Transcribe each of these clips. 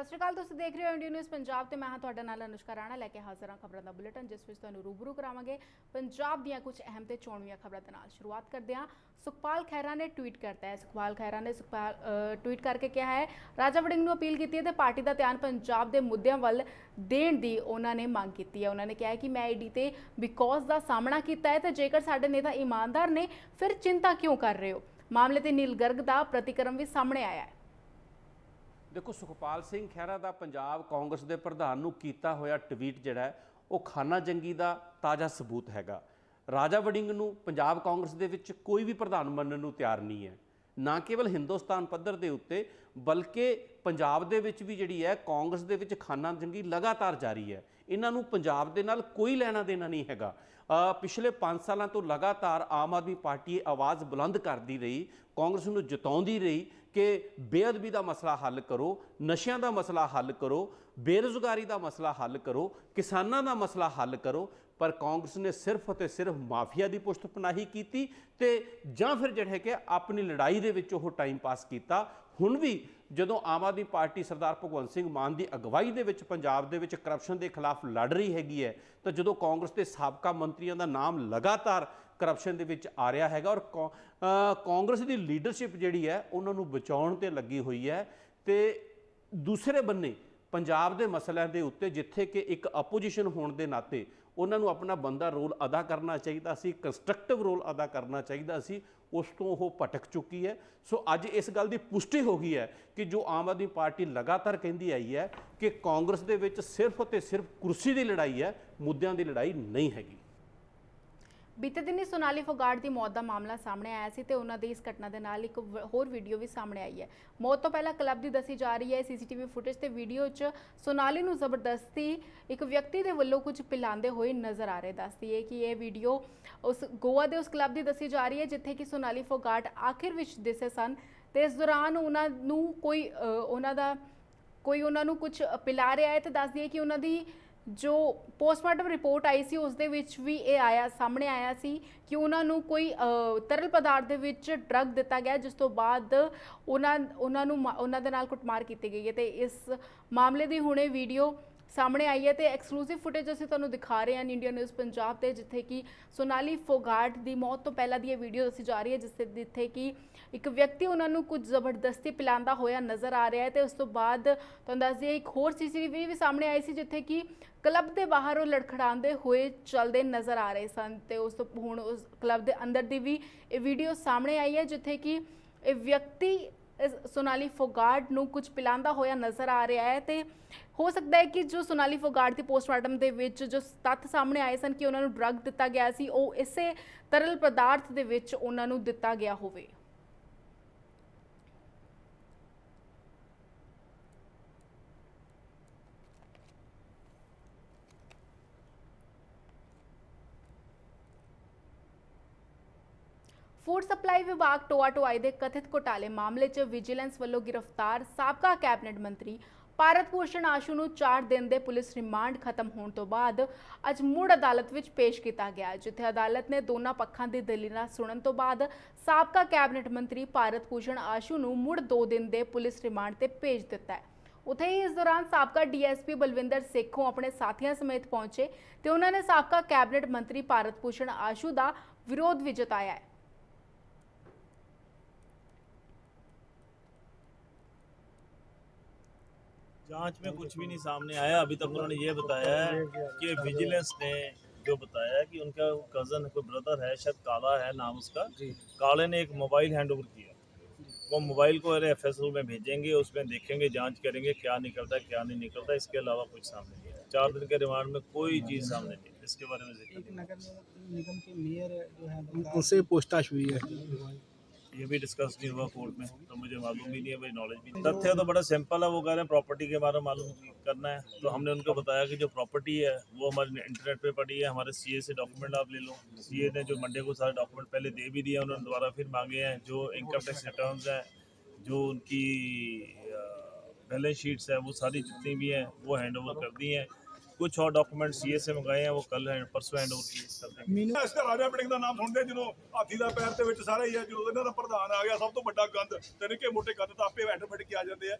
सत श्री अकाल। तुसीं देख रहे हो इंडिया न्यूज़ पंजाब ते मैं हाँ तुहाडे नाल अनुष्का राणा लैके हाज़र हाँ खबरों का बुलेटिन जिस विच तुहानूं रूबरू करावांगे पंजाब दीआं कुछ अहम ते चोणवीआं खबरों दे नाल। शुरुआत करते हैं। सुखपाल खैहरा ने ट्वीट करता है। सुखपाल खैहरा ने ट्वीट करके कहा है राजा वड़िंग नूं अपील की है पार्टी का ध्यान पंजाब के मुद्दों वल देण दी उन्होंने मांग की है। उन्होंने कहा है कि मैं ईडी ते बिकॉज का सामना किया है तो जेकर साडे नेता ईमानदार ने फिर चिंता क्यों कर रहे हो। मामले ते नील गर्ग का प्रतिक्रम भी सामने आया है। देखो सुखपाल सिंह खैहरा का पंजाब कांग्रेस के प्रधान नूं कीता होया ट्वीट जिहड़ा है वो खाना जंगी का ताज़ा सबूत हैगा। राजा वड़िंग नूं पंजाब कांग्रेस दे विच कोई भी प्रधान मनण नूं तैयार नहीं है, ना केवल हिंदुस्तान पद्धर के उत्ते बल्कि पंजाब दे विच भी जिहड़ी है कांग्रेस दे विच खाना जंगी लगातार जारी है। इन्हां नूं पंजाब दे नाल कोई लेना देना नहीं हैगा। पिछले 5 सालों तो लगातार आम आदमी पार्टी आवाज़ बुलंद करती रही, कांग्रेस नूं जताउंदी रही कि बेअदबी का मसला हल करो, नशियां का मसला हल करो, बेरोज़गारी का मसला हल करो, किसानों का मसला हल करो। पर कांग्रेस ने सिर्फ तो सिर्फ माफिया की पुष्टपनाही की ते जां फिर जिहड़े कि अपनी लड़ाई दे विच ओह टाइम पास किया। हुण भी जदों आम आदमी पार्टी सरदार भगवंत सिंह मान की अगवाई दे विच पंजाब दे विच करप्शन के खिलाफ लड़ रही हैगी है, तो जदों कांग्रेस के साबका मंत्रियों का नाम लगातार करप्शन दे विच आ रहा हैगा और कांग्रेस की लीडरशिप जिहड़ी है उन्होंने बचाउण ते लगी हुई है। तो दूसरे बन्ने पंजाब के मसलों के उत्ते जिथे कि एक अपोजिशन होने के नाते उन्होंने अपना बंदा रोल अदा करना चाहिए सी, कंस्ट्रक्टिव रोल अदा करना चाहिए सी, उस तो वो भटक चुकी है। सो अज इस गल की पुष्टि हो गई है कि जो आम आदमी पार्टी लगातार कहती आई है कि कांग्रेस दे विच सिर्फ तो सिर्फ कुर्सी की लड़ाई है, मुद्दों की लड़ाई नहीं हैगी। बीते दिन ही सोनाली फोगाट की मौत का मामला सामने आया सी ते उन्हां दी इस घटना के नाल एक होर वीडियो भी सामने आई है। मौत तो पहला क्लब की दसी जा रही है। सीसीटीवी फुटेज ते वीडियो च सोनाली नूं जबरदस्ती एक व्यक्ति के वल्लों कुछ पिलाते हुए नज़र आ रहे। दसदी है कि यह वीडियो उस गोवा के उस क्लब की दसी जा रही है जिथे कि सोनाली फोगाट आखिर विच दिसे सन ते इस दौरान उन्हां नूं कोई उन्होंने कुछ पिला रहा है। तो दसदी है कि उन्होंने जो पोस्टमार्टम रिपोर्ट आई सी उस दे विच भी ये आया सामने आया सी कि उन्होंने कोई तरल पदार्थ दे विच ड्रग दिता गया जिस तो बाद उन्होंने दे नाल कुटमार की गई है। तो इस मामले की हुणे वीडियो सामने आई है। तो एक्सक्लूसिव फुटेज असीं तुहानूं दिखा रहे हैं इंडिया न्यूज़ पंजाब ते जिथे कि सोनाली फोगाट की मौत तो पहला दी वीडियो दसी जा रही है जिथे कि एक व्यक्ति उन्होंने कुछ जबरदस्ती पिलांदा होया नज़र आ रहा है। तो उस तो बाद तुहानूं दस दिए एक होर सीसीटीवी भी सामने आई सी जिथे कि क्लब के बाहर वो लड़खड़ाते हुए चलते नज़र आ रहे सन। तो उस हुण उस क्लब के अंदर की भी वीडियो सामने आई है जिथे कि व्यक्ति सोनाली फोगाट नूं कुछ पिलांदा होया नज़र आ रहा है। तो हो सकता है कि जो सोनाली फोगाट की पोस्टमार्टम के विच जो तत्थ सामने आए सन कि उन्होंने ड्रग दिता गया सी वो इसे तरल पदार्थ के विच उन्होंने दिता गया होवे। फूड सप्लाई विभाग टोआ ढोआई के कथित घोटाले मामले च विजिलेंस वालों गिरफ्तार साबका कैबिनेट मंत्री भारत भूषण आशू नूं 4 दिन के पुलिस रिमांड खत्म होने तो बाद अज मुड़ अदालत विच पेश किया गया जिथे अदालत ने दोनों पक्षों की दलीलां सुनने तो बाद साबका कैबिनेट मंत्री भारत भूषण आशू नूं मुड़ 2 दिन के पुलिस रिमांड से भेज दिता है। उत्थे ही इस दौरान साबका डीएसपी बलविंदर सेखों अपने साथियों समेत पहुंचे तो उन्होंने साबका कैबिनेट मंत्री भारत भूषण आशू का विरोध भी जताया है। जांच में कुछ भी नहीं सामने आया। अभी तक उन्होंने ये बताया है कि विजिलेंस ने जो बताया कि उनका कज़न कोई ब्रदर है, शायद काला है नाम उसका, काले ने एक मोबाइल हैंड ओवर किया। वो मोबाइल को एफएसएल में भेजेंगे, उसमें देखेंगे, जांच करेंगे क्या निकलता है क्या नहीं निकलता। इसके अलावा कुछ सामने नहीं है। 4 दिन के रिमांड में कोई चीज़ सामने नहीं है। इसके बारे में जिक्र नगर निगम के मेयर जो है उनसे पूछताछ हुई है, ये भी डिस्कस नहीं हुआ कोर्ट में, तो मुझे मालूम भी नहीं है, मेरी नॉलेज भी नहीं। तथ्य तो बड़ा सिंपल है, वो कह रहे हैं प्रॉपर्टी के बारे में मालूम करना है। तो हमने उनको बताया कि जो प्रॉपर्टी है वो हमारे इंटरनेट पे पड़ी है, हमारे सीए से डॉक्यूमेंट आप ले लो। सीए ने जो मंडे को सारे डॉक्यूमेंट पहले दे भी दिए, उन्होंने दोबारा फिर मांगे हैं। जो इनकम टैक्स रिटर्न्स हैं, जो उनकी बैलेंस शीट्स है, वो सारी जितनी भी हैं वो हैंड ओवर कर दी हैं। कुछ और डॉक्यूमेंट सीए से मंगाए हैं, वो कल है परसों हैंड ओवर कर देंगे। ਇਸ ਤੇ ਰਾਜਾ ਵੜਿੰਗ ਦਾ ਨਾਮ ਸੁਣਦੇ ਜਦੋਂ ਹਾਥੀ ਦਾ ਪੈਰ ਦੇ ਵਿੱਚ ਸਾਰੇ ਹੀ ਆ, ਜਦੋਂ ਇਹਨਾਂ ਦਾ ਪ੍ਰਧਾਨ ਆ ਗਿਆ ਸਭ ਤੋਂ ਵੱਡਾ ਗੰਦ ਤੇ ਨਿੱਕੇ ਮੋਟੇ ਗੰਦ ਤਾਂ ਆਪੇ ਆਟੋਮੈਟਿਕ ਆ ਜਾਂਦੇ ਆ।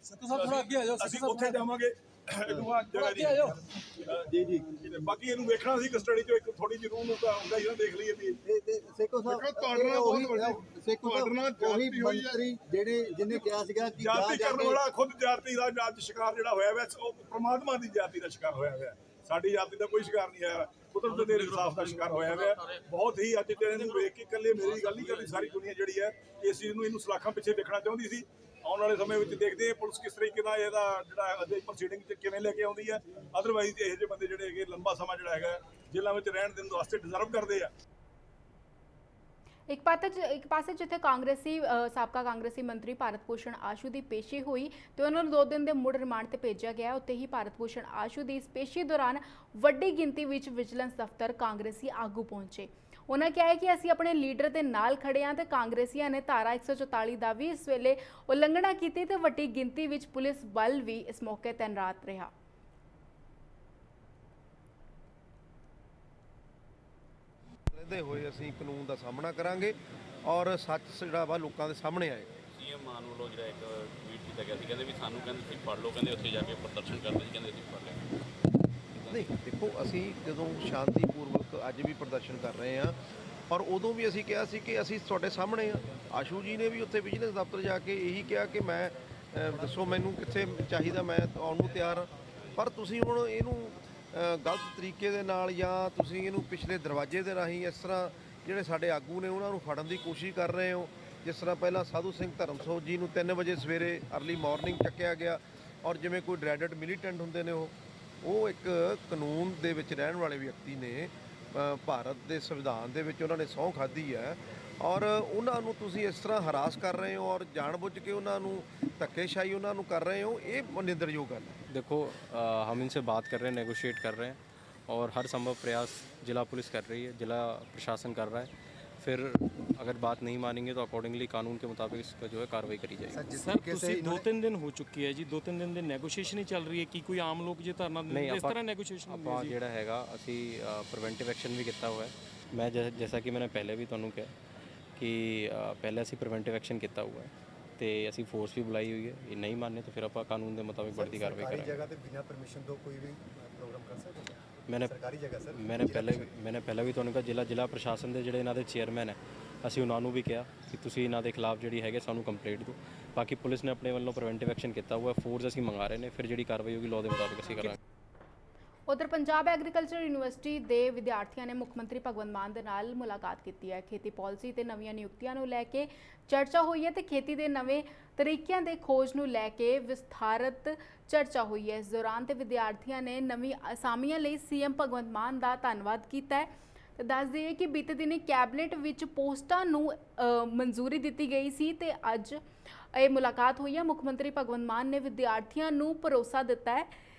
ਅਸੀਂ ਉੱਥੇ ਜਾਵਾਂਗੇ ਜੀ ਜੀ ਬਾਕੀ ਇਹਨੂੰ ਵੇਖਣਾ ਸੀ ਕਸਟਡੀ ਚੋਂ ਇੱਕ ਥੋੜੀ ਜਿਹੀ ਨੂੰ ਤਾਂ ਹੁੰਦਾ ਹੀ ਨਾ ਦੇਖ ਲਈਏ ਵੀ ਸੇਖੋ ਸਾਹਿਬ ਉਹੀ ਮੰਤਰੀ ਜਿਹੜੇ ਜਿਹਨੇ ਕਿਹਾ ਸੀਗਾ ਕਿ ਜਾਤੀ ਕਰਨ ਵਾਲਾ ਖੁਦ ਜਾਤੀ ਦਾ ਅੱਜ ਸ਼ਿਕਾਰ ਜਿਹੜਾ ਹੋਇਆ ਹੋਇਆ ਉਹ ਪ੍ਰਮਾਤਮਾ ਦੀ ਜਾਤੀ ਦਾ ਸ਼ਿਕਾਰ ਹੋਇਆ ਹੋਇਆ, ਸਾਡੀ ਜਾਤੀ ਦਾ ਕੋਈ ਸ਼ਿਕਾਰ ਨਹੀਂ ਆਇਆ, ਕੁਦਰਤ ਦੇ ਇਨਸਾਫ ਦਾ ਸ਼ਿਕਾਰ ਹੋਇਆ ਹੋਇਆ। ਬਹੁਤ ਹੀ ਅੱਜ ਤੇ ਇਹਨੂੰ ਵੇਖ ਕੇ ਇਕੱਲੇ ਮੇਰੀ ਗੱਲ ਨਹੀਂ ਕਰਨੀ, ਸਾਰੀ ਦੁਨੀਆ ਜਿਹੜੀ ਹੈ ਇਸ ਚੀਜ਼ ਨੂੰ ਇਹਨੂੰ ਸਲਾਖਾਂ ਪਿੱਛੇ ਦੇਖਣਾ ਚਾਹੁੰਦੀ ਸੀ। ਆਉਣ ਵਾਲੇ ਸਮੇਂ ਵਿੱਚ ਦੇਖਦੇ ਹਾਂ ਪੁਲਿਸ ਕਿਸ ਤਰੀਕੇ ਨਾਲ ਇਹਦਾ ਜਿਹੜਾ ਅਜੇ ਪ੍ਰੋਸੀਡਿੰਗ ਚ ਕਿਵੇਂ ਲੈ ਕੇ ਆਉਂਦੀ ਹੈ। ਅਦਰਵਾਈਜ਼ ਇਹੋ ਜਿਹੇ ਬੰਦੇ ਜਿਹੜੇ ਹੈਗੇ ਲੰਬਾ ਸਮਾਂ ਜਿਹੜਾ ਹੈਗਾ ਜੇਲ੍ਹਾਂ ਵਿੱਚ ਰਹਿਣ ਦੇ ਵਾਸਤੇ ਡਿਜ਼ਰਵ ਕਰਦੇ ਆ। ਇੱਕ ਪਾਸੇ ਜਿੱਥੇ ਸਾਬਕਾ ਕਾਂਗਰਸੀ ਮੰਤਰੀ ਭਾਰਤ ਭੂਸ਼ਣ ਆਸ਼ੂ ਦੀ ਪੇਸ਼ੀ ਹੋਈ ਤੇ ਉਹਨਾਂ ਨੂੰ 2 ਦਿਨ ਦੇ ਮੁੜ ਰਿਮਾਂਡ ਤੇ ਭੇਜਿਆ ਗਿਆ, ਉੱਥੇ ਹੀ ਭਾਰਤ ਭੂਸ਼ਣ ਆਸ਼ੂ ਦੀ ਇਸ ਪੇਸ਼ੀ ਦੌਰਾਨ ਵੱਡੀ ਗਿਣਤੀ ਵਿੱਚ ਵਿਜੀਲੈਂਸ ਦਫ਼ਤਰ ਕਾਂਗਰਸੀ ਆਗੂ ਪਹੁੰਚੇ। ਉਹਨਾਂ ਕਿਹਾ ਹੈ ਕਿ ਅਸੀਂ ਆਪਣੇ ਲੀਡਰ ਦੇ ਨਾਲ ਖੜੇ ਹਾਂ ਤੇ ਕਾਂਗਰਸੀਆਂ ਨੇ ਧਾਰਾ 144 ਦਾ ਵੀ ਇਸ ਵੇਲੇ ਉਲੰਘਣਾ ਕੀਤੀ ਤੇ ਵੱਡੀ ਗਿਣਤੀ ਵਿੱਚ ਪੁਲਿਸ ਬਲ ਵੀ ਇਸ ਮੌਕੇ ਤੈਨਾਤ ਰਿਹਾ। ਰਹਿੰਦੇ ਹੋਏ ਅਸੀਂ ਕਾਨੂੰਨ ਦਾ ਸਾਹਮਣਾ ਕਰਾਂਗੇ ਔਰ ਸੱਚ ਜਿਹੜਾ ਵਾ ਲੋਕਾਂ ਦੇ ਸਾਹਮਣੇ ਆਏਗਾ। ਸੀਐਮ ਮਾਨ ਵੱਲੋਂ ਜਿਹੜਾ ਇੱਕ ਟਵੀਟ ਕੀਤਾ ਗਿਆ ਸੀ, ਕਹਿੰਦੇ ਵੀ ਸਾਨੂੰ ਕਹਿੰਦੇ ਤੁਸੀਂ ਪੜ੍ਹ ਲਓ, ਕਹਿੰਦੇ ਉੱਥੇ ਜਾ ਕੇ ਪ੍ਰਦਰਸ਼ਨ ਕਰਦੇ ਸੀ, ਕਹਿੰਦੇ ਅਸੀਂ ਪੜ੍ਹ ਲਿਆ। ਨਹੀਂ ਦੇਖੋ, ਅਸੀਂ ਜਦੋਂ ਸ਼ਾਂਤੀਪੂਰਵਕ ਅੱਜ ਵੀ ਪ੍ਰਦਰਸ਼ਨ ਕਰ ਰਹੇ ਹਾਂ ਔਰ ਉਦੋਂ ਵੀ ਅਸੀਂ ਕਿਹਾ ਸੀ ਕਿ ਅਸੀਂ ਤੁਹਾਡੇ ਸਾਹਮਣੇ ਆ। ਆਸ਼ੂ ਜੀ ਨੇ ਵੀ ਉੱਥੇ ਵਿਜੀਲੈਂਸ ਦਫ਼ਤਰ ਜਾ ਕੇ ਇਹੀ ਕਿਹਾ ਕਿ ਮੈਂ ਦੱਸੋ ਮੈਨੂੰ ਕਿੱਥੇ ਚਾਹੀਦਾ, ਮੈਂ ਆਉਣ ਨੂੰ ਤਿਆਰ ਹਾਂ। ਪਰ ਤੁਸੀਂ ਹੁਣ ਇਹਨੂੰ ਗਲਤ ਤਰੀਕੇ ਦੇ ਨਾਲ ਜਾਂ ਤੁਸੀਂ ਇਹਨੂੰ ਪਿਛਲੇ ਦਰਵਾਜ਼ੇ ਦੇ ਰਾਹੀਂ ਇਸ ਤਰ੍ਹਾਂ ਜਿਹੜੇ ਸਾਡੇ ਆਗੂ ਨੇ ਉਹਨਾਂ ਨੂੰ ਫੜਨ ਦੀ ਕੋਸ਼ਿਸ਼ ਕਰ ਰਹੇ ਹੋ। ਜਿਸ ਤਰ੍ਹਾਂ ਪਹਿਲਾਂ ਸਾਧੂ ਸਿੰਘ ਧਰਮਸੋਤ ਜੀ ਨੂੰ 3 ਵਜੇ ਸਵੇਰੇ ਅਰਲੀ ਮਾਰਨਿੰਗ ਚੱਕਿਆ ਗਿਆ ਔਰ ਜਿਵੇਂ ਕੋਈ ਡਰੈਡਡ ਮਿਲੀਟੈਂਟ ਹੁੰਦੇ ਨੇ ਉਹ ਇੱਕ ਕਾਨੂੰਨ ਦੇ ਵਿੱਚ ਰਹਿਣ ਵਾਲੇ ਵਿਅਕਤੀ ਨੇ, ਭਾਰਤ ਦੇ ਸੰਵਿਧਾਨ ਦੇ ਵਿੱਚ ਉਹਨਾਂ ਨੇ ਸਹੁੰ ਖਾਧੀ ਹੈ ਔਰ ਉਹਨਾਂ ਨੂੰ ਤੁਸੀਂ ਇਸ ਤਰ੍ਹਾਂ ਹਰਾਸ ਕਰ ਰਹੇ ਹੋ ਔਰ ਜਾਣਬੁੱਝ ਕੇ ਉਹਨਾਂ ਨੂੰ ਧੱਕੇਸ਼ਾਹੀ ਉਹਨਾਂ ਨੂੰ ਕਰ ਰਹੇ ਹੋ, ਇਹ ਨਿੰਦਣਯੋਗ ਗੱਲ ਹੈ। देखो हम इनसे बात कर रहे हैं, नेगोशिएट कर रहे हैं और हर संभव प्रयास जिला पुलिस कर रही है, जिला प्रशासन कर रहा है। फिर अगर बात नहीं मानेंगे तो अकॉर्डिंगली कानून के मुताबिक इस पर जो है कार्रवाई करी जाएगी। सर ਤੁਸੀਂ 2-3 ਦਿਨ ਹੋ ਚੁੱਕੀ ਹੈ ਜੀ, 2-3 ਦਿਨ ਦੇ ਨੈਗੋਸ਼ੀਏਸ਼ਨ ਹੀ ਚੱਲ ਰਹੀ ਹੈ ਕਿ ਕੋਈ ਆਮ ਲੋਕ ਜੇ ਧਰਨਾ ਦਿੰਦੇ ਇਸ ਤਰ੍ਹਾਂ ਨੈਗੋਸ਼ੀਏਸ਼ਨ ਹੁੰਦੀ ਹੈ ਜੀ? ਜਿਹੜਾ ਹੈਗਾ ਅਸੀਂ ਪ੍ਰੀਵੈਂਟਿਵ ਐਕਸ਼ਨ ਵੀ ਕੀਤਾ ਹੋਇਆ ਹੈ। ਮੈਂ ਜੈਸਾ ਕਿ ਮੈंने ਪਹਿਲੇ ਵੀ ਤੁਹਾਨੂੰ ਕਿਹਾ ਕਿ ਪਹਿਲੇ ਅਸੀਂ ਪ੍ਰੀਵੈਂਟਿਵ ਐਕਸ਼ਨ ਕੀਤਾ ਹੋਇਆ ਹੈ ਤੇ ਅਸੀਂ ਫੋਰਸ ਵੀ ਬੁਲਾਈ ਹੋਈ ਹੈ। ਇਹ ਨਹੀਂ ਮੰਨੇ ਤਾਂ ਫਿਰ ਆਪਾਂ ਕਾਨੂੰਨ ਦੇ ਮੁਤਾबिक बढ़ती कार्रवाई करेंगे। जगह पे बिना परमिशन तो कोई भी प्रोग्राम कर सकते हैं? मैंने जगह सर मैंने ਪਹਿਲਾਂ ਵੀ ਤੁਹਾਨੂੰ ਕਿਹਾ ਜ਼ਿਲ੍ਹਾ ਪ੍ਰਸ਼ਾਸਨ ਦੇ ਜਿਹੜੇ ਇਹਨਾਂ ਦੇ ਚੇਅਰਮੈਨ ਹੈ ਅਸੀਂ ਉਹਨਾਂ ਨੂੰ ਵੀ ਕਿਹਾ ਕਿ ਤੁਸੀਂ ਇਹਨਾਂ ਦੇ ਖਿਲਾਫ ਜਿਹੜੀ ਹੈਗੇ ਸਾਨੂੰ ਕੰਪਲੇਂਟ ਦਿਓ। ਬਾਕੀ ਪੁਲਿਸ ਨੇ ਆਪਣੇ ਵੱਲੋਂ ਪ੍ਰੀਵੈਂਟਿਵ ਐਕਸ਼ਨ ਕੀਤਾ ਹੋਇਆ, ਫੋਰਸ ਅਸੀਂ ਮੰਗਾ ਰਹੇ ਨੇ, ਫਿਰ ਜਿਹੜੀ ਕਾਰਵਾਈ ਹੋਗੀ ਲਾਅ ਦੇ ਮੁਤਾबिक ਅਸੀਂ ਕਰਾਂਗੇ। ਉਧਰ ਪੰਜਾਬ ਐਗਰੀਕਲਚਰ ਯੂਨੀਵਰਸਿਟੀ ਦੇ ਵਿਦਿਆਰਥੀਆਂ ਨੇ ਮੁੱਖ ਮੰਤਰੀ ਭਗਵੰਤ ਮਾਨ ਦੇ ਨਾਲ ਮੁਲਾਕਾਤ ਕੀਤੀ ਹੈ। ਖੇਤੀ ਪਾਲਿਸੀ ਤੇ ਨਵੀਆਂ ਨਿਯੁਕਤੀਆਂ ਨੂੰ ਲੈ ਕੇ ਚਰਚਾ ਹੋਈ ਹੈ ਤੇ ਖੇਤੀ ਦੇ ਨਵੇਂ ਤਰੀਕਿਆਂ ਦੇ ਖੋਜ ਨੂੰ ਲੈ ਕੇ ਵਿਸਥਾਰਤ ਚਰਚਾ ਹੋਈ ਹੈ। ਇਸ ਦੌਰਾਨ ਤੇ ਵਿਦਿਆਰਥੀਆਂ ਨੇ ਨਵੀਂ ਅਸਾਮੀਆਂ ਲਈ ਸੀਐਮ ਭਗਵੰਤ ਮਾਨ ਦਾ ਧੰਨਵਾਦ ਕੀਤਾ ਹੈ। ਤੇ ਦੱਸ ਦਈਏ ਕਿ ਬੀਤੇ ਦਿਨੀ ਕੈਬਨਿਟ ਵਿੱਚ ਪੋਸਟਾਂ ਨੂੰ ਮਨਜ਼ੂਰੀ ਦਿੱਤੀ ਗਈ ਸੀ ਤੇ ਅੱਜ ਇਹ ਮੁਲਾਕਾਤ ਹੋਈ ਹੈ। ਮੁੱਖ ਮੰਤਰੀ ਭਗਵੰਤ ਮਾਨ ਨੇ ਵਿਦਿਆਰਥੀਆਂ ਨੂੰ ਭਰੋਸਾ ਦਿੱਤਾ ਹੈ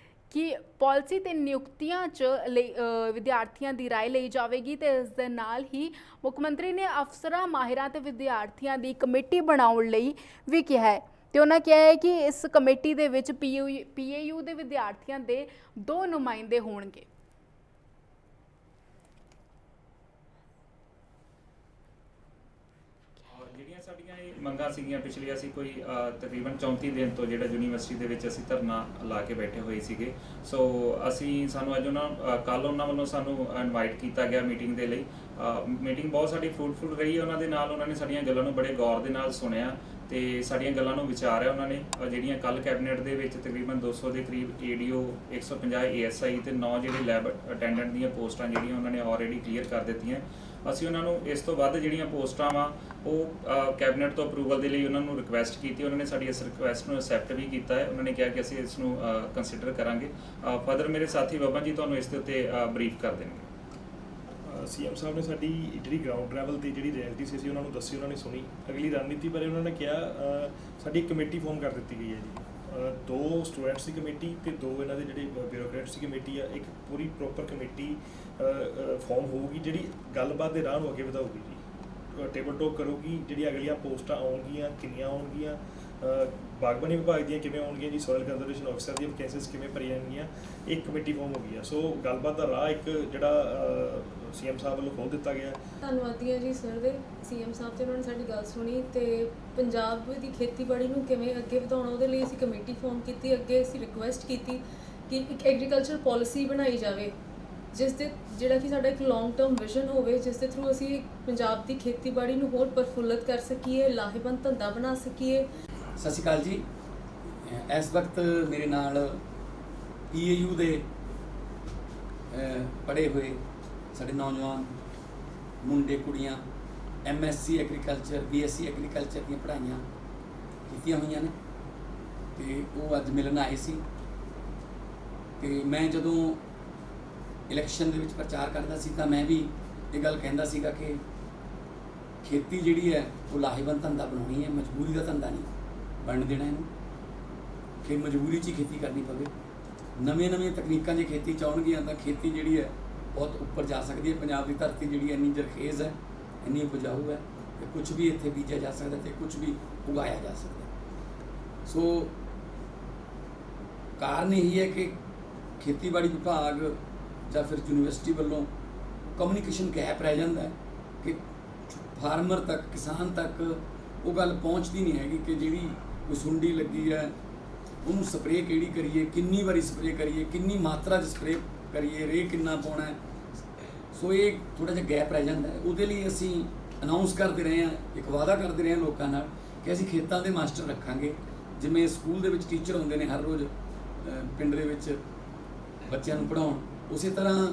ਕਿ ਪਾਲਿਸੀ ਤੇ ਨਿਯੁਕਤੀਆਂ 'ਚ ਵਿਦਿਆਰਥੀਆਂ ਦੀ ਰਾਏ ਲਈ ਜਾਵੇਗੀ ਤੇ ਇਸ ਦੇ ਨਾਲ ਹੀ ਮੁੱਖ ਮੰਤਰੀ ਨੇ ਅਫਸਰਾਂ, ਮਾਹਿਰਾਂ ਤੇ ਵਿਦਿਆਰਥੀਆਂ ਦੀ ਕਮੇਟੀ ਬਣਾਉਣ ਲਈ ਵੀ ਕਿਹਾ ਹੈ ਤੇ ਉਹਨਾਂ ਕਿਹਾ ਹੈ ਕਿ ਇਸ ਕਮੇਟੀ ਦੇ ਵਿੱਚ ਪੀਏਯੂ ਦੇ ਵਿਦਿਆਰਥੀਆਂ ਦੇ 2 ਨੁਮਾਇੰਦੇ ਹੋਣਗੇ। ਜਿਹੜੀਆਂ ਸਾਡੀਆਂ ਇਹ ਮੰਗਾਂ ਸੀਗੀਆਂ ਪਿਛਲੀਆਂ, ਅਸੀਂ ਕੋਈ ਤਕਰੀਬਨ 34 ਦਿਨ ਤੋਂ ਜਿਹੜਾ ਯੂਨੀਵਰਸਿਟੀ ਦੇ ਵਿੱਚ ਅਸੀਂ ਧਰਨਾ ਲਾ ਕੇ ਬੈਠੇ ਹੋਏ ਸੀਗੇ। ਸੋ ਸਾਨੂੰ ਅੱਜ ਕੱਲ੍ਹ ਉਹਨਾਂ ਵੱਲੋਂ ਸਾਨੂੰ ਇਨਵਾਈਟ ਕੀਤਾ ਗਿਆ ਮੀਟਿੰਗ ਦੇ ਲਈ। ਮੀਟਿੰਗ ਬਹੁਤ ਸਾਡੀ ਫਰੂਟਫੁਲ ਰਹੀ ਉਹਨਾਂ ਦੇ ਨਾਲ। ਉਹਨਾਂ ਨੇ ਸਾਡੀਆਂ ਗੱਲਾਂ ਨੂੰ ਬੜੇ ਗੌਰ ਦੇ ਨਾਲ ਸੁਣਿਆ ਤੇ ਸਾਡੀਆਂ ਗੱਲਾਂ ਨੂੰ ਵਿਚਾਰਿਆ ਉਹਨਾਂ ਨੇ। ਜਿਹੜੀਆਂ ਕੱਲ੍ਹ ਕੈਬਨਿਟ ਦੇ ਵਿੱਚ ਤਕਰੀਬਨ 200 ਦੇ ਕਰੀਬ ਏਡੀਓ, 150 ਏਐਸਆਈ ਤੇ 9 ਜਿਹੜੇ ਲੈਬ ਅਟੈਂਡੈਂਟ ਦੀਆਂ ਪੋਸਟਾਂ ਜਿਹੜੀਆਂ ਉਹਨਾਂ ਨੇ ਆਲਰੇਡੀ ਕਲੀਅਰ ਕਰ ਦਿੱਤੀਆਂ। ਅਸੀਂ ਉਹਨਾਂ ਨੂੰ ਇਸ ਤੋਂ ਵੱਧ ਜਿਹੜੀਆਂ ਪੋਸਟਾਂ ਵਾ ਉਹ ਕੈਬਨਿਟ ਤੋਂ ਅਪਰੂਵਲ ਦੇ ਲਈ ਉਹਨਾਂ ਨੂੰ ਰਿਕੁਐਸਟ ਕੀਤੀ। ਉਹਨਾਂ ਨੇ ਸਾਡੀ ਇਸ ਰਿਕੁਐਸਟ ਨੂੰ ਐਕਸੈਪਟ ਵੀ ਕੀਤਾ ਹੈ। ਉਹਨਾਂ ਨੇ ਕਿਹਾ ਕਿ ਅਸੀਂ ਇਸ ਨੂੰ ਕੰਸੀਡਰ ਕਰਾਂਗੇ। ਫਰਦਰ ਮੇਰੇ ਸਾਥੀ ਬਾਬਾ ਜੀ ਤੁਹਾਨੂੰ ਇਸ ਦੇ ਉੱਤੇ ਬਰੀਫ ਕਰ ਦੇਣਗੇ। ਸੀਐਮ ਸਾਹਿਬ ਨੇ ਸਾਡੀ ਜਿਹੜੀ ਗਰਾਊਂਡ ਲੈਵਲ ਤੇ ਜਿਹੜੀ ਰਿਐਲਿਟੀ ਸੀ ਅਸੀਂ ਉਹਨਾਂ ਨੂੰ ਦੱਸੀ, ਉਹਨਾਂ ਨੇ ਸੁਣੀ। ਅਗਲੀ ਰਣਨੀਤੀ ਬਾਰੇ ਉਹਨਾਂ ਨੇ ਕਿਹਾ ਸਾਡੀ ਇੱਕ ਕਮੇਟੀ ਫਾਰਮ ਕਰ ਦਿੱਤੀ ਗਈ ਹੈ ਜੀ। 2 ਸਟੂਡੈਂਟਸ ਦੀ ਕਮੇਟੀ ਤੇ 2 ਇਹਨਾਂ ਦੇ ਜਿਹੜੇ ਬਿਊਰੋਕਰੇਟਸ ਦੀ ਕਮੇਟੀ ਆ। ਇੱਕ ਪੂਰੀ ਪ੍ਰੋਪਰ ਕਮੇਟੀ ਫਾਰਮ ਹੋਊਗੀ ਜਿਹੜੀ ਗੱਲਬਾਤ ਦੇ ਰਾਹ ਨੂੰ ਅੱਗੇ ਵਧਾਊਗੀ ਜੀ। ਟੇਬਲ ਟਾਕ ਕਰੂਗੀ, ਜਿਹੜੀਆਂ ਅਗਲੀਆਂ ਪੋਸਟਾਂ ਆਉਣਗੀਆਂ, ਕਿੰਨੀਆਂ ਆਉਣਗੀਆਂ, ਬਾਗਬਾਨੀ ਵਿਭਾਗ ਦੀਆਂ ਕਿਵੇਂ ਹੋਣਗੀਆਂ ਜੀ, ਸੋਇਲ ਕੰਜ਼ਰਵੇਸ਼ਨ ਆਫਿਸਰ ਦੀਆਂ ਵੈਕੈਂਸੀਜ਼ ਕਿਵੇਂ ਭਰੀਆਂ ਜਾਣਗੀਆਂ, ਇੱਕ ਕਮੇਟੀ ਫਾਰਮ ਹੋ ਗਈ ਆ। ਸੋ ਗੱਲਬਾਤ ਦਾ ਰਾਹ ਇੱਕ ਜਿਹੜਾ ਸੀਐਮ ਸਾਹਿਬ ਵੱਲੋਂ ਖੋਲ੍ਹ ਦਿੱਤਾ ਗਿਆ। ਧੰਨਵਾਦੀ ਹਾਂ ਜੀ ਸਰ ਦੇ, ਸੀਐਮ ਸਾਹਿਬ ਤੇ ਉਹਨਾਂ ਨੇ ਸਾਡੀ ਗੱਲ ਸੁਣੀ ਤੇ ਪੰਜਾਬ ਦੀ ਖੇਤੀਬਾੜੀ ਨੂੰ ਕਿਵੇਂ ਅੱਗੇ ਵਧਾਉਣਾ ਉਹਦੇ ਲਈ ਅਸੀਂ ਕਮੇਟੀ ਫਾਰਮ ਕੀਤੀ। ਅੱਗੇ ਅਸੀਂ ਰਿਕੁਐਸਟ ਕੀਤੀ ਕਿ ਇੱਕ ਐਗਰੀਕਲਚਰ ਪਾਲਿਸੀ ਬਣਾਈ ਜਾਵੇ ਜਿਸ ਦੇ ਜਿਹੜਾ ਕਿ ਸਾਡਾ ਇੱਕ ਲੌਂਗ ਟਰਮ ਵਿਜ਼ਨ ਹੋਵੇ, ਜਿਸ ਦੇ ਥਰੂ ਅਸੀਂ ਪੰਜਾਬ ਦੀ ਖੇਤੀਬਾੜੀ ਨੂੰ ਹੋਰ ਪ੍ਰਫੁੱਲਤ ਕਰ ਸਕੀਏ, ਲਾਹੇਵੰਦ ਧੰਦਾ ਬਣਾ ਸਕੀਏ। ਸਤਿ ਸ਼੍ਰੀ ਅਕਾਲ ਜੀ। ਇਸ ਵਕਤ ਮੇਰੇ ਨਾਲ PAU ਦੇ ਪੜ੍ਹੇ ਹੋਏ ਸਾਡੇ ਨੌਜਵਾਨ ਮੁੰਡੇ ਕੁੜੀਆਂ MSc ਐਗਰੀਕਲਚਰ BSc ਐਗਰੀਕਲਚਰ ਦੀਆਂ ਪੜ੍ਹਾਈਆਂ ਕੀਤੀਆਂ ਹੋਈਆਂ ਨੇ ਤੇ ਉਹ ਅੱਜ ਮਿਲਣ ਆਏ ਸੀ। ਤੇ ਮੈਂ ਜਦੋਂ ਇਲੈਕਸ਼ਨ ਦੇ ਵਿੱਚ ਪ੍ਰਚਾਰ ਕਰਦਾ ਸੀ ਤਾਂ ਮੈਂ ਵੀ ਇਹ ਗੱਲ ਕਹਿੰਦਾ ਸੀਗਾ ਕਿ ਖੇਤੀ ਜਿਹੜੀ ਹੈ ਉਹ ਲਾਹੇਵੰਦ ਧੰਦਾ ਬਣਾਉਣੀ ਹੈ, ਮਜਬੂਰੀ ਦਾ ਧੰਦਾ ਨਹੀਂ ਬਣਨ ਦੇਣਾ ਇਹਨੂੰ ਕਿ ਮਜਬੂਰੀ 'ਚ ਹੀ ਖੇਤੀ ਕਰਨੀ ਪਵੇ। ਨਵੀਆਂ ਤਕਨੀਕਾਂ ਜੇ ਖੇਤੀ 'ਚ ਆਉਣਗੀਆਂ ਤਾਂ ਖੇਤੀ ਜਿਹੜੀ ਹੈ ਬਹੁਤ ਉੱਪਰ ਜਾ ਸਕਦੀ ਹੈ। ਪੰਜਾਬ ਦੀ ਧਰਤੀ ਜਿਹੜੀ ਇੰਨੀ ਜ਼ਰਖੇਜ਼ ਹੈ, ਇੰਨੀ ਉਪਜਾਊ ਹੈ ਕਿ ਕੁਝ ਵੀ ਇੱਥੇ ਬੀਜਿਆ ਜਾ ਸਕਦਾ ਤੇ ਕੁਝ ਵੀ ਉਗਾਇਆ ਜਾ ਸਕਦਾ। ਸੋ ਕਾਰਨ ਇਹੀ ਹੈ ਕਿ ਖੇਤੀਬਾੜੀ ਵਿਭਾਗ ਜਾਂ ਫਿਰ ਯੂਨੀਵਰਸਿਟੀ ਵੱਲੋਂ ਕਮਿਊਨੀਕੇਸ਼ਨ ਗੈਪ ਰਹਿ ਜਾਂਦਾ ਹੈ ਕਿ ਫਾਰਮਰ ਤੱਕ, ਕਿਸਾਨ ਤੱਕ ਉਹ ਗੱਲ ਪਹੁੰਚਦੀ ਨਹੀਂ ਹੈਗੀ ਕਿ ਜਿਹੜੀ ਕੋਈ ਸੁੰਡੀ ਲੱਗੀ ਹੈ ਉਹਨੂੰ ਸਪਰੇਅ ਕਿਹੜੀ ਕਰੀਏ, ਕਿੰਨੀ ਵਾਰੀ ਸਪਰੇਅ ਕਰੀਏ, ਕਿੰਨੀ ਮਾਤਰਾ 'ਚ ਸਪਰੇਅ ਕਰੀਏ, ਰੇਹ ਕਿੰਨਾ ਪਾਉਣਾ ਹੈ। ਸੋ ਇਹ ਥੋੜ੍ਹਾ ਜਿਹਾ ਗੈਪ ਰਹਿ ਜਾਂਦਾ ਹੈ। ਉਹਦੇ ਲਈ ਅਸੀਂ ਅਨਾਊਂਸ ਕਰਦੇ ਰਹੇ ਹਾਂ, ਇੱਕ ਵਾਅਦਾ ਕਰਦੇ ਰਹੇ ਹਾਂ ਲੋਕਾਂ ਨਾਲ ਕਿ ਅਸੀਂ ਖੇਤਾਂ ਦੇ ਮਾਸਟਰ ਰੱਖਾਂਗੇ। ਜਿਵੇਂ ਸਕੂਲ ਦੇ ਵਿੱਚ ਟੀਚਰ ਹੁੰਦੇ ਨੇ ਹਰ ਰੋਜ਼ ਪਿੰਡ ਦੇ ਵਿੱਚ ਬੱਚਿਆਂ ਨੂੰ ਪੜ੍ਹਾਉਣ, ਉਸੇ ਤਰ੍ਹਾਂ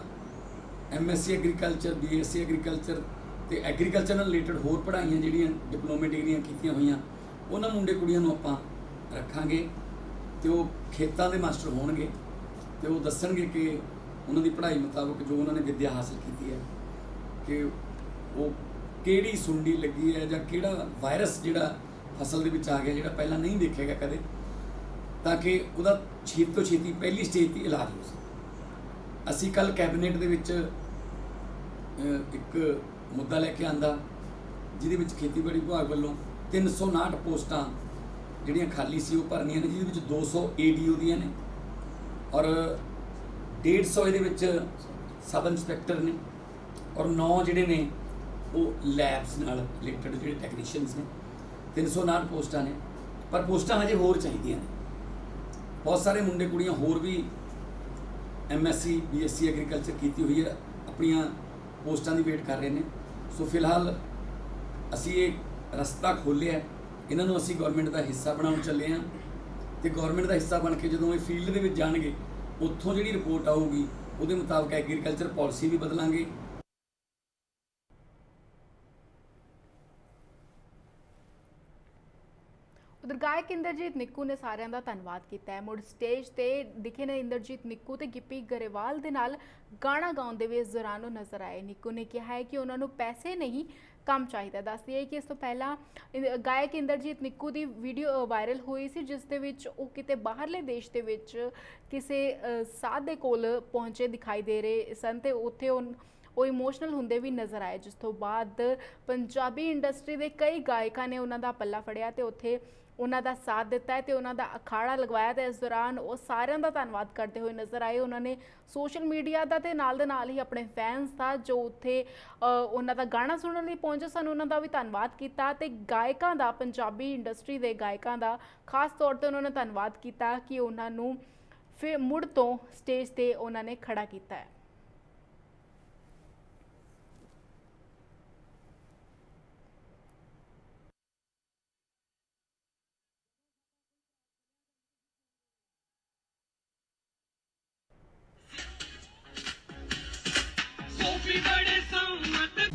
MSc ਐਗਰੀਕਲਚਰ BSc ਐਗਰੀਕਲਚਰ ਤੇ ਐਗਰੀਕਲਚਰ ਨਾਲ ਰਿਲੇਟਡ ਹੋਰ ਪੜ੍ਹਾਈਆਂ ਜਿਹੜੀਆਂ ਡਿਪਲੋਮੇ ਡਿਗਰੀਆਂ ਕੀਤੀਆਂ ਹੋਈਆਂ ਉਹਨਾਂ ਮੁੰਡੇ ਕੁੜੀਆਂ ਨੂੰ ਆਪਾਂ ਰੱਖਾਂਗੇ ਤੇ ਉਹ ਖੇਤਾਂ ਦੇ ਮਾਸਟਰ ਹੋਣਗੇ ਤੇ ਉਹ ਦੱਸਣਗੇ ਕਿ ਉਹਨਾਂ ਦੀ ਪੜ੍ਹਾਈ ਮੁਤਾਬਕ ਜੋ ਉਹਨਾਂ ਨੇ ਵਿੱਦਿਆ ਹਾਸਲ ਕੀਤੀ ਹੈ ਕਿ ਉਹ ਕਿਹੜੀ ਸੁੰਡੀ ਲੱਗੀ ਹੈ ਜਾਂ ਕਿਹੜਾ ਵਾਇਰਸ ਜਿਹੜਾ ਫਸਲ ਦੇ ਵਿੱਚ ਆ ਗਿਆ ਜਿਹੜਾ ਪਹਿਲਾਂ ਨਹੀਂ ਦੇਖਿਆ ਗਿਆ ਕਦੇ, ਤਾਂ ਕਿ ਉਹਦਾ ਛੇਤੀ ਤੋਂ ਛੇਤੀ ਪਹਿਲੀ ਸਟੇਜ 'ਤੇ ਇਲਾਜ ਹੋ ਸਕੇ। ਅਸੀਂ ਕੱਲ੍ਹ ਕੈਬਨਿਟ ਦੇ ਵਿੱਚ ਇੱਕ ਮੁੱਦਾ ਲੈ ਕੇ ਆਂਦਾ ਜਿਹਦੇ ਵਿੱਚ ਖੇਤੀਬਾੜੀ ਵਿਭਾਗ ਵੱਲੋਂ 359 ਪੋਸਟਾਂ ਜਿਹੜੀਆਂ ਖਾਲੀ ਸੀ ਉਹ ਭਰਨੀਆਂ ਨੇ, ਜਿਹਦੇ ਵਿੱਚ 200 ADO ਦੀਆਂ ਨੇ ਔਰ 150 ਇਹਦੇ ਵਿੱਚ ਸਬ ਇੰਸਪੈਕਟਰ ਨੇ ਔਰ 9 ਜਿਹੜੇ ਨੇ ਉਹ ਲੈਬਸ ਨਾਲ ਰਿਲੇਟਡ ਜਿਹੜੇ ਟੈਕਨੀਸ਼ੀਅਨਸ ਨੇ। 359 ਪੋਸਟਾਂ ਨੇ ਪਰ ਪੋਸਟਾਂ ਹਜੇ ਹੋਰ ਚਾਹੀਦੀਆਂ ਨੇ। ਬਹੁਤ ਸਾਰੇ ਮੁੰਡੇ ਕੁੜੀਆਂ ਹੋਰ ਵੀ MSc BSc ਐਗਰੀਕਲਚਰ ਕੀਤੀ ਹੋਈ ਹੈ, ਆਪਣੀਆਂ ਪੋਸਟਾਂ ਦੀ ਵੇਟ ਕਰ ਰਹੇ ਨੇ। ਸੋ ਫਿਲਹਾਲ ਅਸੀਂ ਇਹ ਰਸਤਾ ਖੋਲ੍ਹਿਆ, ਇਹਨਾਂ ਨੂੰ ਅਸੀਂ ਗਵਰਨਮੈਂਟ ਦਾ ਹਿੱਸਾ ਬਣਾਉਣ ਚੱਲੇ ਹਾਂ ਤੇ ਗਵਰਨਮੈਂਟ ਦਾ ਹਿੱਸਾ ਬਣ ਕੇ ਜਦੋਂ ਇਹ ਫੀਲਡ ਦੇ ਵਿੱਚ ਜਾਣਗੇ ਉੱਥੋਂ ਜਿਹੜੀ ਰਿਪੋਰਟ ਆਊਗੀ ਉਹਦੇ ਮੁਤਾਬਕ ਐਗਰੀਕਲਚਰ ਪਾਲਿਸੀ ਵੀ ਬਦਲਾਂਗੇ। ਉਧਰ ਗਾਇਕ ਇੰਦਰਜੀਤ ਨਿੱਕੂ ਨੇ ਸਾਰਿਆਂ ਦਾ ਧੰਨਵਾਦ ਕੀਤਾ ਹੈ। ਮੁੜ ਸਟੇਜ ਤੇ ਦਿਖੇ ਨੇ ਇੰਦਰਜੀਤ ਨਿੱਕੂ ਤੇ ਗਿੱਪੀ ਗਰੇਵਾਲ ਦੇ ਨਾਲ ਗਾਣਾ ਗਾਉਣ ਦੇ ਵਿੱਚ ਦੌਰਾਨ ਉਹ ਨਜ਼ਰ ਆਏ। ਨਿੱਕੂ ਨੇ ਕਿਹਾ ਹੈ ਕਿ ਉਹਨਾਂ ਨੂੰ ਪੈਸੇ ਨਹੀਂ ਕੰਮ ਚਾਹੀਦਾ। ਦੱਸਦੀ ਹੈ ਕਿ ਇਸ ਤੋਂ ਪਹਿਲਾਂ ਗਾਇਕ ਇੰਦਰਜੀਤ ਨਿੱਕੂ ਦੀ ਵੀਡੀਓ ਵਾਇਰਲ ਹੋਈ ਸੀ ਜਿਸ ਦੇ ਵਿੱਚ ਉਹ ਕਿਤੇ ਬਾਹਰਲੇ ਦੇਸ਼ ਦੇ ਵਿੱਚ ਕਿਸੇ ਸਾਧ ਦੇ ਕੋਲ ਪਹੁੰਚੇ ਦਿਖਾਈ ਦੇ ਰਹੇ ਸਨ ਤੇ ਉੱਥੇ ਉਹ ਇਮੋਸ਼ਨਲ ਹੁੰਦੇ ਵੀ ਨਜ਼ਰ ਆਏ, ਜਿਸ ਤੋਂ ਬਾਅਦ ਪੰਜਾਬੀ ਇੰਡਸਟਰੀ ਦੇ ਕਈ ਗਾਇਕਾਂ ਨੇ ਉਹਨਾਂ ਦਾ ਪੱਲਾ ਫੜਿਆ ਤੇ ਉੱਥੇ ਉਹਨਾਂ ਦਾ ਸਾਥ ਦਿੱਤਾ ਹੈ ਤੇ ਉਹਨਾਂ ਦਾ ਅਖਾੜਾ ਲਗਵਾਇਆ ਤੇ ਇਸ ਦੌਰਾਨ ਉਹ ਸਾਰਿਆਂ ਦਾ ਧੰਨਵਾਦ ਕਰਦੇ ਹੋਏ ਨਜ਼ਰ ਆਏ। ਉਹਨਾਂ ਨੇ ਸੋਸ਼ਲ ਮੀਡੀਆ ਦਾ ਤੇ ਨਾਲ ਦੇ ਨਾਲ ਹੀ ਆਪਣੇ ਫੈਨਸ ਦਾ ਜੋ ਉੱਥੇ ਉਹਨਾਂ ਦਾ ਗਾਣਾ ਸੁਣਨ ਲਈ ਪਹੁੰਚੇ ਸਨ ਉਹਨਾਂ ਦਾ ਵੀ ਧੰਨਵਾਦ ਕੀਤਾ ਤੇ ਗਾਇਕਾਂ ਦਾ, ਪੰਜਾਬੀ ਇੰਡਸਟਰੀ ਦੇ ਗਾਇਕਾਂ ਦਾ ਖਾਸ ਤੌਰ ਤੇ ਉਹਨਾਂ ਨੇ ਧੰਨਵਾਦ ਕੀਤਾ ਕਿ ਉਹਨਾਂ ਨੂੰ ਫਿਰ ਮੁੜ ਤੋਂ ਸਟੇਜ ਤੇ ਉਹਨਾਂ ਨੇ ਖੜਾ ਕੀਤਾ ਹੈ।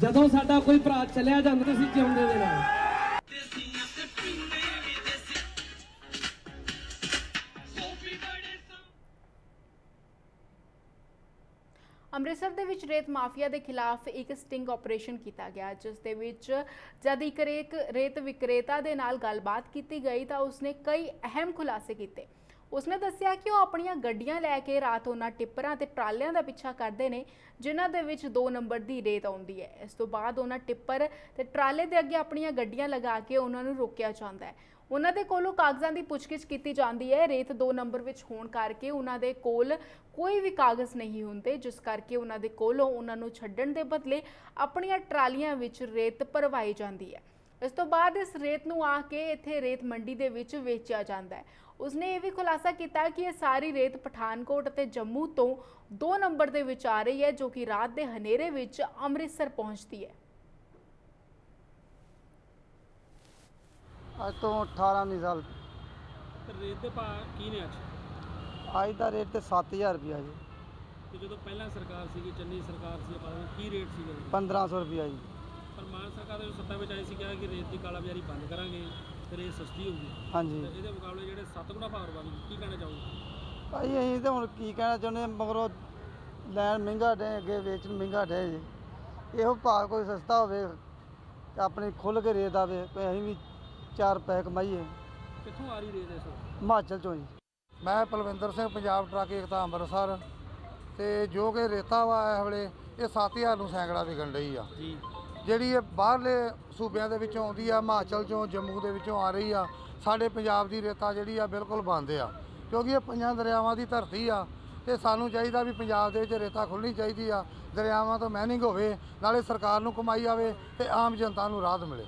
ਜਦੋਂ ਸਾਡਾ ਕੋਈ ਭਰਾ ਚਲਿਆ ਜਾਂਦਾ ਤਾਂ ਅਸੀਂ ਜਿਉਂਦੇ ਦੇ ਨਾਲ ਅੰਮ੍ਰਿਤਸਰ ਦੇ ਵਿੱਚ ਰੇਤ ਮਾਫੀਆ ਦੇ ਖਿਲਾਫ ਇੱਕ ਸਟਿੰਗ ਆਪਰੇਸ਼ਨ ਕੀਤਾ ਗਿਆ ਜਿਸ ਦੇ ਵਿੱਚ ਜਦ ਇੱਕ ਰੇਤ ਵਿਕਰੇਤਾ ਦੇ ਨਾਲ ਗੱਲਬਾਤ ਕੀਤੀ ਗਈ ਤਾਂ ਉਸਨੇ ਕਈ ਅਹਿਮ ਖੁਲਾਸੇ ਕੀਤੇ। ਉਸਨੇ ਦੱਸਿਆ ਕਿ ਉਹ ਆਪਣੀਆਂ ਗੱਡੀਆਂ ਲੈ ਕੇ ਰਾਤ ਉਹਨਾਂ ਟਿੱਪਰਾਂ ਤੇ ਟਰਾਲਿਆਂ ਦਾ ਪਿੱਛਾ ਕਰਦੇ ਨੇ ਜਿਨ੍ਹਾਂ ਦੇ ਵਿੱਚ 2 ਨੰਬਰ ਦੀ ਰੇਤ ਆਉਂਦੀ ਹੈ। ਇਸ ਤੋਂ ਬਾਅਦ ਉਹਨਾਂ ਟਿੱਪਰ ਤੇ ਟਰਾਲੇ ਦੇ ਅੱਗੇ ਆਪਣੀਆਂ ਗੱਡੀਆਂ ਲਗਾ ਕੇ ਉਹਨਾਂ ਨੂੰ ਰੋਕਿਆ ਜਾਂਦਾ ਹੈ। ਉਹਨਾਂ ਦੇ ਕੋਲੋਂ ਕਾਗਜ਼ਾਂ ਦੀ ਪੁੱਛਗਿੱਛ ਕੀਤੀ ਜਾਂਦੀ ਹੈ। ਰੇਤ 2 ਨੰਬਰ ਵਿੱਚ ਹੋਣ ਕਰਕੇ ਉਹਨਾਂ ਦੇ ਕੋਲ ਕੋਈ ਵੀ ਕਾਗਜ਼ ਨਹੀਂ ਹੁੰਦੇ, ਜਿਸ ਕਰਕੇ ਉਹਨਾਂ ਦੇ ਕੋਲੋਂ ਉਹਨਾਂ ਨੂੰ ਛੱਡਣ ਦੇ ਬਦਲੇ ਆਪਣੀਆਂ ਟਰਾਲੀਆਂ ਵਿੱਚ ਰੇਤ ਭਰਵਾਈ ਜਾਂਦੀ ਹੈ। ਇਸ ਤੋਂ ਬਾਅਦ ਇਸ ਰੇਤ ਨੂੰ ਆ ਕੇ ਇੱਥੇ ਰੇਤ ਮੰਡੀ ਦੇ ਵਿੱਚ ਵੇਚਿਆ ਜਾਂਦਾ ਹੈ। ਉਸਨੇ ਇਹ ਵੀ ਖੁਲਾਸਾ ਕੀਤਾ ਕਿ ਇਹ ਸਾਰੀ ਰੇਤ ਪਠਾਨਕੋਟ ਅਤੇ ਜੰਮੂ ਤੋਂ 2 ਨੰਬਰ ਦੇ ਵਿੱਚ ਆ ਰਹੀ ਹੈ, ਜੋ ਕਿ ਰਾਤ ਦੇ ਹਨੇਰੇ ਵਿੱਚ ਅੰਮ੍ਰਿਤਸਰ ਪਹੁੰਚਦੀ ਹੈ। ਅੱਜ ਤੋਂ 18-19 ਸਾਲ ਤੇ ਰੇਟ ਦੇ ਭਾਅ ਕੀ ਨੇ ਅੱਜ ਦਾ ਰੇਟ ਤੇ 7000 ਰੁਪਇਆ ਜੀ। ਤੇ ਜਦੋਂ ਪਹਿਲਾਂ ਸਰਕਾਰ ਸੀਗੀ, ਚੰਨੀ ਸਰਕਾਰ ਸੀ, ਕੀ ਰੇਟ ਸੀਗਾ? 1500 ਰੁਪਇਆ ਜੀ। ਪਰ ਮਾਨ ਸਰਕਾਰ ਦੇ ਸੱਤਾ ਵਿੱਚ ਆਈ ਸੀ ਕਿਹਾ ਕਿ ਰੇਤ ਦੀ ਕਾਲਾਬਾਜ਼ਾਰੀ ਬੰਦ ਕਰਾਂਗੇ ਤੇ ਰੇਤ ਸਸਤੀ ਹੋਊਗੀ। ਹਾਂਜੀ। ਤੇ ਇਹਦੇ ਮੁਕਾਬਲੇ ਜਿਹੜੇ 7 ਗੁਣਾ ਭਾਅ ਵਧੀ, ਕੀ ਕਹਿਣਾ ਚਾਹੋਗੇ? ਭਾਈ ਅਸੀਂ ਤਾਂ ਹੁਣ ਕੀ ਕਹਿਣਾ ਚਾਹੁੰਦੇ ਹਾਂ, ਮਗਰੋਂ ਲੈਣ ਮਹਿੰਗਾ ਡੇ, ਅੱਗੇ ਵੇਚਣ ਮਹਿੰਗਾ ਡੇ ਜੀ। ਇਹੋ ਭਾਅ ਕੋਈ ਸਸਤਾ ਹੋਵੇ ਤੇ ਆਪਣੀ ਖੁੱਲ੍ਹ ਕੇ ਰੇਤ ਆਵੇ, ਅਸੀਂ ਵੀ 4 ਪੈਸੇ ਕਮਾਈਏ। ਕਿੱਥੋਂ ਆ ਰਹੀ ਰੇਤ ਇਸ ਵਕਤ? ਹਿਮਾਚਲ ਚੋਂ ਜੀ। ਮੈਂ ਪਲਵਿੰਦਰ ਸਿੰਘ, ਪੰਜਾਬ ਟਰੱਕ ਏਕਤਾ ਅੰਮ੍ਰਿਤਸਰ। ਤੇ ਜੋ ਕਿ ਰੇਤਾ ਵਾ ਇਸ ਵੇਲੇ ਇਹ 7000 ਨੂੰ ਸੈਂਕੜਾ ਵਿਕਣ ਰਹੀ ਆ ਜੀ। ਜਿਹੜੀ ਇਹ ਬਾਹਰਲੇ ਸੂਬਿਆਂ ਦੇ ਵਿੱਚੋਂ ਆਉਂਦੀ ਆ, ਹਿਮਾਚਲ ਚੋਂ, ਜੰਮੂ ਦੇ ਵਿੱਚੋਂ ਆ ਰਹੀ ਆ। ਸਾਡੇ ਪੰਜਾਬ ਦੀ ਰੇਤਾ ਜਿਹੜੀ ਆ ਬਿਲਕੁਲ ਬੰਦ ਆ, ਕਿਉਂਕਿ ਇਹ 5 ਦਰਿਆਵਾਂ ਦੀ ਧਰਤੀ ਆ ਤੇ ਸਾਨੂੰ ਚਾਹੀਦਾ ਵੀ ਪੰਜਾਬ ਦੇ ਵਿੱਚ ਰੇਤਾ ਖੁੱਲ੍ਹਣੀ ਚਾਹੀਦੀ ਆ, ਦਰਿਆਵਾਂ ਤੋਂ ਮਾਈਨਿੰਗ ਹੋਵੇ, ਨਾਲੇ ਸਰਕਾਰ ਨੂੰ ਕਮਾਈ ਆਵੇ ਤੇ ਆਮ ਜਨਤਾ ਨੂੰ ਰਾਹਤ ਮਿਲੇ।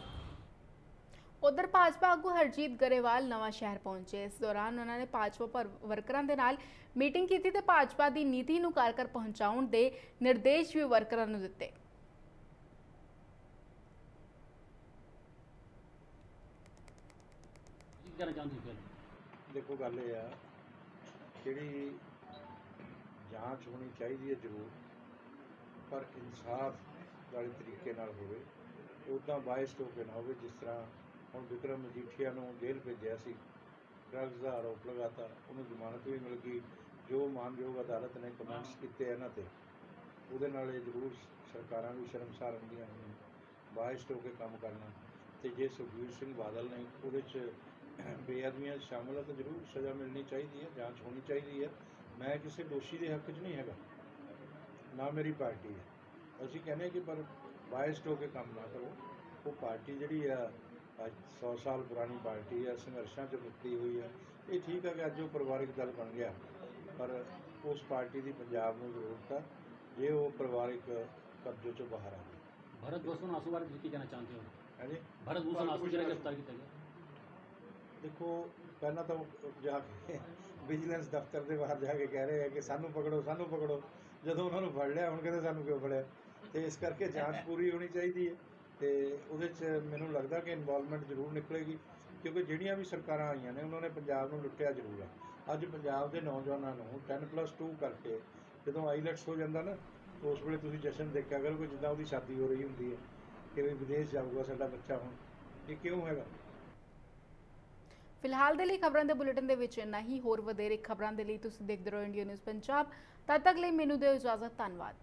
ਉਧਰ ਭਾਜਪਾ ਆਗੂ ਹਰਜੀਤ ਗਰੇਵਾਲ ਨਵਾਂ ਸ਼ਹਿਰ ਪਹੁੰਚੇ। ਇਸ ਦੌਰਾਨ ਉਹਨਾਂ ਨੇ ਭਾਜਪਾ ਵਰਕਰਾਂ ਦੇ ਨਾਲ ਮੀਟਿੰਗ ਕੀਤੀ ਤੇ ਭਾਜਪਾ ਦੀ ਨੀਤੀ ਨੂੰ ਘਰ-ਘਰ ਪਹੁੰਚਾਉਣ ਦੇ ਨਿਰਦੇਸ਼ ਵੀ ਵਰਕਰਾਂ ਨੂੰ ਦਿੱਤੇ। ਕੀ ਕਹਿਣਾ ਚਾਹੁੰਦੇ ਹੋ? ਦੇਖੋ ਗੱਲ ਇਹ ਆ, ਜਿਹੜੀ ਜਾਂਚ ਹੋਣੀ ਚਾਹੀਦੀ ਹੈ ਜ਼ਰੂਰ, ਪਰ ਇਨਸਾਫ ਵਾਲੇ ਤਰੀਕੇ ਨਾਲ ਹੋਵੇ, ਉੱਦਾਂ ਬਾਇਸਡ ਹੋ ਕੇ ਨਾ ਹੋਵੇ। ਜਿਸ ਤਰ੍ਹਾਂ ਹੁਣ ਵਿਕਰਮ ਮਜੀਠੀਆ ਨੂੰ ਜੇਲ੍ਹ ਭੇਜਿਆ ਸੀ, ਡਰੱਗਸ ਦਾ ਆਰੋਪ ਲਗਾਤਾ, ਉਹਨੂੰ ਜ਼ਮਾਨਤ ਵੀ ਮਿਲ ਗਈ। ਜੋ ਮਾਨਯੋਗ ਅਦਾਲਤ ਨੇ ਕਮੈਂਟਸ ਕੀਤੇ ਇਹਨਾਂ ਤੇ, ਉਹਦੇ ਨਾਲ ਇਹ ਜ਼ਰੂਰ ਸਰਕਾਰਾਂ ਵੀ ਸ਼ਰਮਸਾਰ ਹੁੰਦੀਆਂ ਹਨ। ਬਾਇਸਡ ਹੋ ਕੇ ਕੰਮ ਕਰਨਾ, ਅਤੇ ਜੇ ਸੁਖਬੀਰ ਸਿੰਘ ਬਾਦਲ ਨੇ ਉਹਦੇ 'ਚ ਬੇਅਦਬੀਆਂ ਸ਼ਾਮਲ ਹੈ ਤਾਂ ਜ਼ਰੂਰ ਸਜ਼ਾ ਮਿਲਣੀ ਚਾਹੀਦੀ ਹੈ, ਜਾਂਚ ਹੋਣੀ ਚਾਹੀਦੀ ਹੈ। ਮੈਂ ਕਿਸੇ ਦੋਸ਼ੀ ਦੇ ਹੱਕ 'ਚ ਨਹੀਂ ਹੈਗਾ, ਨਾ ਮੇਰੀ ਪਾਰਟੀ ਹੈ। ਅਸੀਂ ਕਹਿੰਦੇ ਕਿ ਪਰ ਬਾਇਸਡ ਹੋ ਕੇ ਕੰਮ ਨਾ ਕਰੋ। ਉਹ ਪਾਰਟੀ ਜਿਹੜੀ ਆ ਅੱਜ 100 ਸਾਲ ਪੁਰਾਣੀ ਪਾਰਟੀ ਹੈ, ਸੰਘਰਸ਼ਾਂ 'ਚ ਮੁਕਤੀ ਹੋਈ ਹੈ। ਇਹ ਠੀਕ ਹੈ ਕਿ ਅੱਜ ਉਹ ਪਰਿਵਾਰਿਕ ਦਲ ਬਣ ਗਿਆ, ਪਰ ਉਸ ਪਾਰਟੀ ਦੀ ਪੰਜਾਬ ਨੂੰ ਜ਼ਰੂਰਤ ਹੈ ਜੇ ਉਹ ਪਰਿਵਾਰਿਕ ਕਬਜ਼ੇ 'ਚੋਂ ਬਾਹਰ ਆਵੇ। ਭਰਤ ਭੂਸ਼ਣ ਆਸੂ ਬਾਰੇ ਕੀ ਕਹਿਣਾ ਚਾਹੁੰਦੇ ਹੋ? ਹਾਂਜੀ, ਭਰਤ ਭੂਸ਼ਣ ਆਸੂ ਜਿਹੜਾ ਗ੍ਰਿਫਤਾਰ ਕੀਤਾ ਗਿਆ। ਦੇਖੋ, ਪਹਿਲਾਂ ਤਾਂ ਜਾ ਕੇ ਵਿਜੀਲੈਂਸ ਦਫ਼ਤਰ ਦੇ ਬਾਹਰ ਜਾ ਕੇ ਕਹਿ ਰਹੇ ਆ ਕਿ ਸਾਨੂੰ ਪਕੜੋ, ਸਾਨੂੰ ਪਕੜੋ। ਜਦੋਂ ਉਹਨਾਂ ਨੂੰ ਫੜ ਲਿਆ ਹੁਣ ਕਹਿੰਦੇ ਸਾਨੂੰ ਕਿਉਂ ਫੜਿਆ। ਅਤੇ ਇਸ ਕਰਕੇ ਜਾਂਚ ਪੂਰੀ ਹੋਣੀ ਚਾਹੀਦੀ ਹੈ ਅਤੇ ਉਹਦੇ 'ਚ ਮੈਨੂੰ ਲੱਗਦਾ ਕਿ ਇਨਵੋਲਵਮੈਂਟ ਜ਼ਰੂਰ ਨਿਕਲੇਗੀ, ਕਿਉਂਕਿ ਜਿਹੜੀਆਂ ਵੀ ਸਰਕਾਰਾਂ ਆਈਆਂ ਨੇ ਉਹਨਾਂ ਨੇ ਪੰਜਾਬ ਨੂੰ ਲੁੱਟਿਆ ਜ਼ਰੂਰ ਹੈ। ਅੱਜ ਪੰਜਾਬ ਦੇ ਨੌਜਵਾਨਾਂ ਨੂੰ 10+2 ਕਰਕੇ ਜਦੋਂ ਆਈਲੈਟਸ ਹੋ ਜਾਂਦਾ ਨਾ, ਉਸ ਵੇਲੇ ਤੁਸੀਂ ਜਸ਼ਨ ਦੇਖਿਆ ਕਰੋ ਕਿ ਜਿੱਦਾਂ ਉਹਦੀ ਸ਼ਾਦੀ ਹੋ ਰਹੀ ਹੁੰਦੀ ਹੈ ਕਿ ਵੀ ਵਿਦੇਸ਼ ਜਾਊਗਾ ਸਾਡਾ ਬੱਚਾ। ਹੁਣ ਇਹ ਕਿਉਂ ਹੈਗਾ? ਫਿਲਹਾਲ ਦੇ ਲਈ ਖਬਰਾਂ ਦੇ ਬੁਲੇਟਿਨ ਦੇ ਵਿੱਚ ਇੰਨਾ ਹੀ। ਹੋਰ ਵਧੇਰੇ ਖਬਰਾਂ ਦੇ ਲਈ ਤੁਸੀਂ ਦੇਖਦੇ ਰਹੋ ਇੰਡੀਆ ਨਿਊਜ਼ ਪੰਜਾਬ। ਤਦ ਤੱਕ ਲਈ ਮੈਨੂੰ ਦਿਓ ਇਜਾਜ਼ਤ। ਧੰਨਵਾਦ।